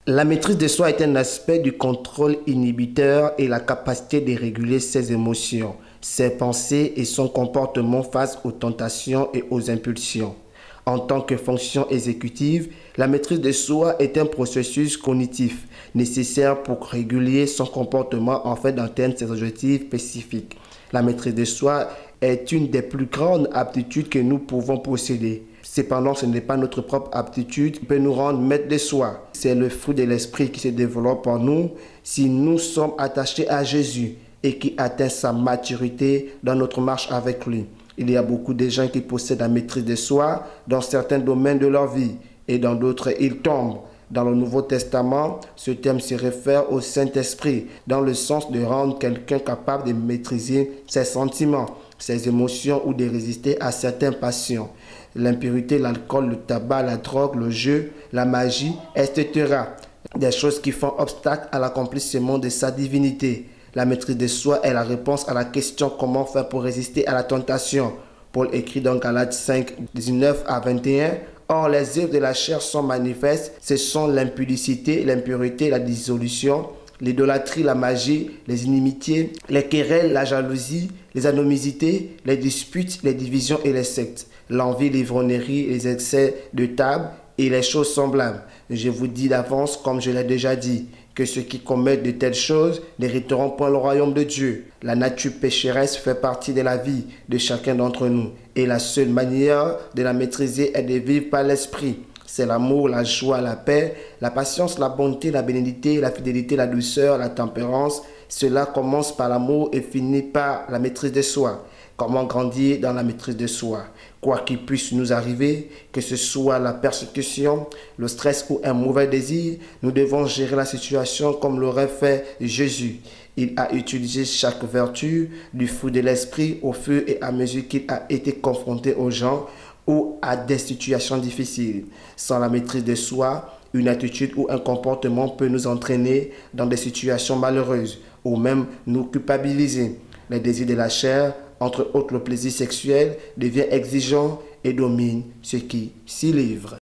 La maîtrise de soi est un aspect du contrôle inhibiteur et la capacité de réguler ses émotions, ses pensées et son comportement face aux tentations et aux impulsions. En tant que fonction exécutive, la maîtrise de soi est un processus cognitif nécessaire pour réguler son comportement afin d'atteindre ses objectifs spécifiques. La maîtrise de soi est une des plus grandes aptitudes que nous pouvons posséder. Cependant, ce n'est pas notre propre aptitude qui peut nous rendre maîtres de soi. C'est le fruit de l'esprit qui se développe en nous si nous sommes attachés à Jésus et qui atteint sa maturité dans notre marche avec lui. Il y a beaucoup de gens qui possèdent la maîtrise de soi dans certains domaines de leur vie et dans d'autres, ils tombent. Dans le Nouveau Testament, ce terme se réfère au Saint-Esprit dans le sens de rendre quelqu'un capable de maîtriser ses sentiments, ses émotions ou de résister à certaines passions. L'impurité, l'alcool, le tabac, la drogue, le jeu, la magie, etc. Des choses qui font obstacle à l'accomplissement de sa divinité. La maîtrise de soi est la réponse à la question comment faire pour résister à la tentation. Paul écrit dans Galates 5, 19 à 21. Or, les œuvres de la chair sont manifestes. Ce sont l'impudicité, l'impureté, la dissolution, l'idolâtrie, la magie, les inimitiés, les querelles, la jalousie, les anomisités, les disputes, les divisions et les sectes, l'envie, l'ivrognerie, les excès de table et les choses semblables. Je vous dis d'avance, comme je l'ai déjà dit, que ceux qui commettent de telles choses n'hériteront point le royaume de Dieu. La nature pécheresse fait partie de la vie de chacun d'entre nous. Et la seule manière de la maîtriser est de vivre par l'esprit. C'est l'amour, la joie, la paix, la patience, la bonté, la bénédiction, la fidélité, la douceur, la tempérance. Cela commence par l'amour et finit par la maîtrise de soi. Comment grandir dans la maîtrise de soi? Quoi qu'il puisse nous arriver, que ce soit la persécution, le stress ou un mauvais désir, nous devons gérer la situation comme l'aurait fait Jésus. Il a utilisé chaque vertu du fruit de l'esprit au fur et à mesure qu'il a été confronté aux gens ou à des situations difficiles. Sans la maîtrise de soi, une attitude ou un comportement peut nous entraîner dans des situations malheureuses ou même nous culpabiliser. Les désirs de la chair, entre autres le plaisir sexuel, devient exigeant et domine ceux qui s'y livrent.